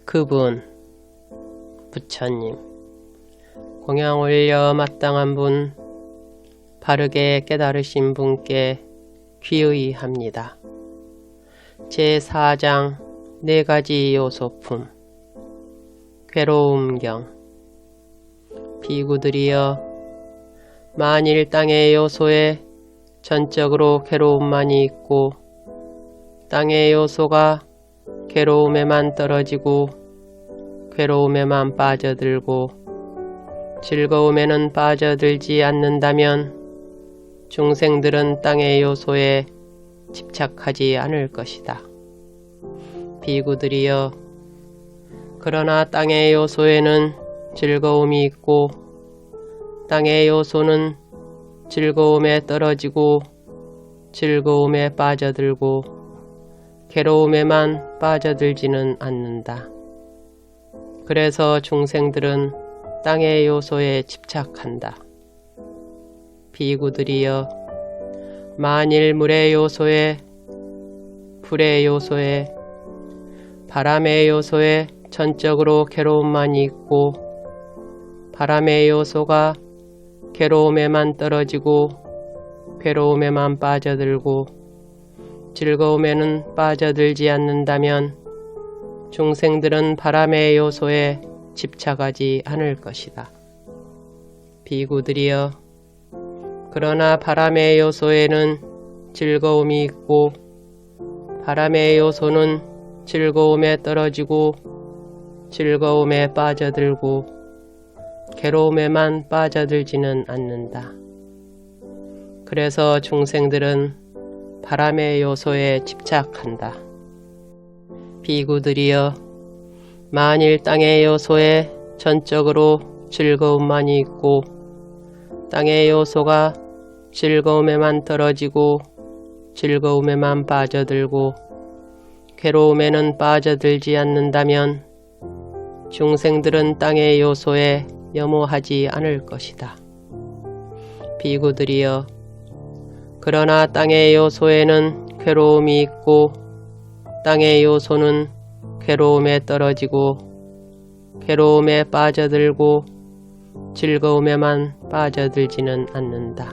그분, 부처님, 공양 올려 마땅한 분, 바르게 깨달으신 분께 귀의합니다. 제4장 4가지 요소품. 괴로움경. 비구들이여, 만일 땅의 요소에 전적으로 괴로움만이 있고 땅의 요소가 괴로움에만 떨어지고 괴로움에만 빠져들고 즐거움에는 빠져들지 않는다면 중생들은 땅의 요소에 집착하지 않을 것이다. 비구들이여, 그러나 땅의 요소에는 즐거움이 있고 땅의 요소는 즐거움에 떨어지고 즐거움에 빠져들고 괴로움에만 빠져들지는 않는다. 그래서 중생들은 땅의 요소에 집착한다. 비구들이여, 만일 물의 요소에, 불의 요소에, 바람의 요소에 전적으로 괴로움만이 있고 바람의 요소가 괴로움에만 떨어지고 괴로움에만 빠져들고 즐거움에는 빠져들지 않는다면 중생들은 바람의 요소에 집착하지 않을 것이다. 비구들이여, 그러나 바람의 요소에는 즐거움이 있고 바람의 요소는 즐거움에 떨어지고 즐거움에 빠져들고 괴로움에만 빠져들지는 않는다. 그래서 중생들은 바람의 요소에 집착한다. 비구들이여, 만일 땅의 요소에 전적으로 즐거움만이 있고 땅의 요소가 즐거움에만 떨어지고 즐거움에만 빠져들고 괴로움에는 빠져들지 않는다면 중생들은 땅의 요소에 염호하지 않을 것이다. 비구들이여, 그러나 땅의 요소에는 괴로움이 있고 땅의 요소는 괴로움에 떨어지고 괴로움에 빠져들고 즐거움에만 빠져들지는 않는다.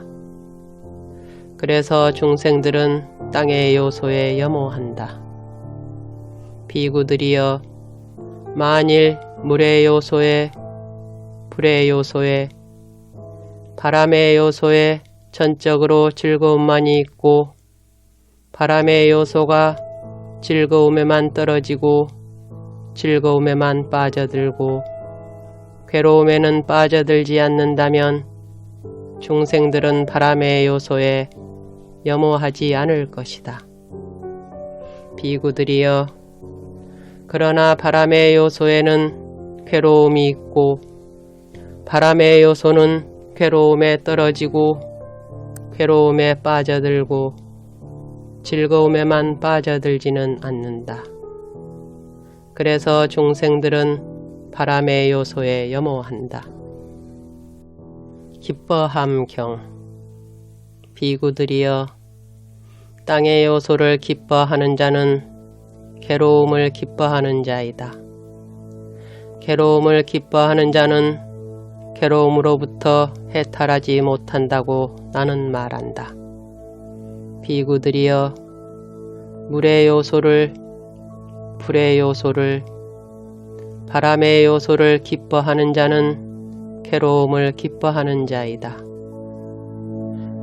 그래서 중생들은 땅의 요소에 염호한다. 비구들이여, 만일 물의 요소에, 불의 요소에, 바람의 요소에 전적으로 즐거움만이 있고 바람의 요소가 즐거움에만 떨어지고 즐거움에만 빠져들고 괴로움에는 빠져들지 않는다면 중생들은 바람의 요소에 염호하지 않을 것이다. 비구들이여, 그러나 바람의 요소에는 괴로움이 있고 바람의 요소는 괴로움에 떨어지고 괴로움에 빠져들고 즐거움에만 빠져들지는 않는다. 그래서 중생들은 바람의 요소에 염호한다. 기뻐함경. 비구들이여, 땅의 요소를 기뻐하는 자는 괴로움을 기뻐하는 자이다. 괴로움을 기뻐하는 자는 괴로움으로부터 해탈하지 못한다고 나는 말한다. 비구들이여, 물의 요소를, 불의 요소를, 바람의 요소를 기뻐하는 자는 괴로움을 기뻐하는 자이다.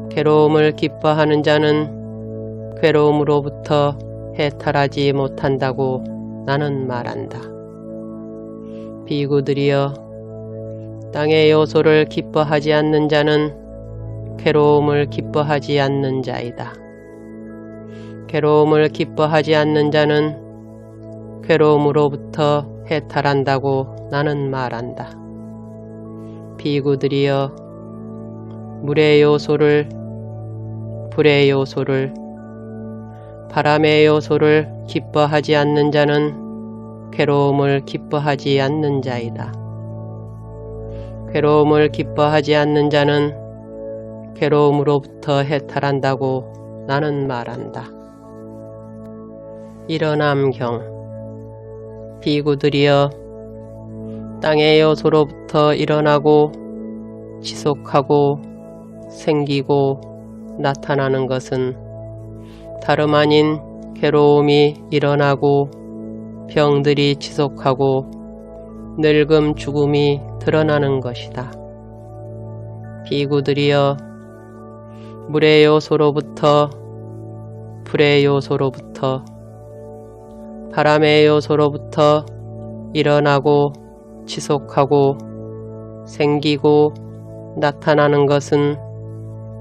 괴로움을 기뻐하는 자는 괴로움으로부터 해탈하지 못한다고 나는 말한다. 비구들이여, 땅의 요소를 기뻐하지 않는 자는 괴로움을 기뻐하지 않는 자이다. 괴로움을 기뻐하지 않는 자는 괴로움으로부터 해탈한다고 나는 말한다. 비구들이여, 물의 요소를, 불의 요소를, 바람의 요소를 기뻐하지 않는 자는 괴로움을 기뻐하지 않는 자이다. 괴로움을 기뻐하지 않는 자는 괴로움으로부터 해탈한다고 나는 말한다. 일어남경. 비구들이여, 땅의 요소로부터 일어나고 지속하고 생기고 나타나는 것은 다름 아닌 괴로움이 일어나고 병들이 지속하고 늙음 죽음이 드러나는 것이다. 비구들이여, 물의 요소로부터 불의 요소로부터 바람의 요소로부터 일어나고 지속하고 생기고 나타나는 것은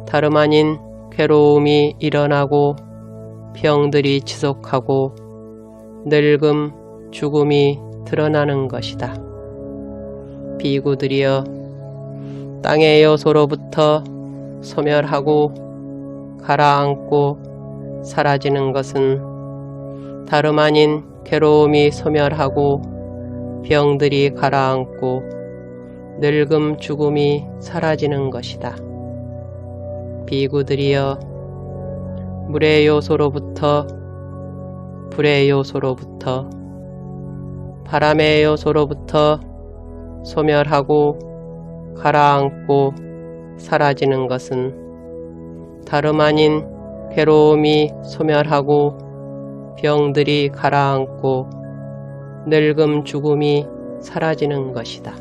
다름 아닌 괴로움이 일어나고 병들이 지속하고 늙음 죽음이 드러나는 것이다. 비구들이여, 땅의 요소로부터 소멸하고 가라앉고 사라지는 것은 다름 아닌 괴로움이 소멸하고 병들이 가라앉고 늙음 죽음이 사라지는 것이다. 비구들이여, 물의 요소로부터 불의 요소로부터 바람의 요소로부터 소멸하고 가라앉고 사라지는 것은 다름 아닌 괴로움이 소멸하고 병들이 가라앉고 늙음 죽음이 사라지는 것이다.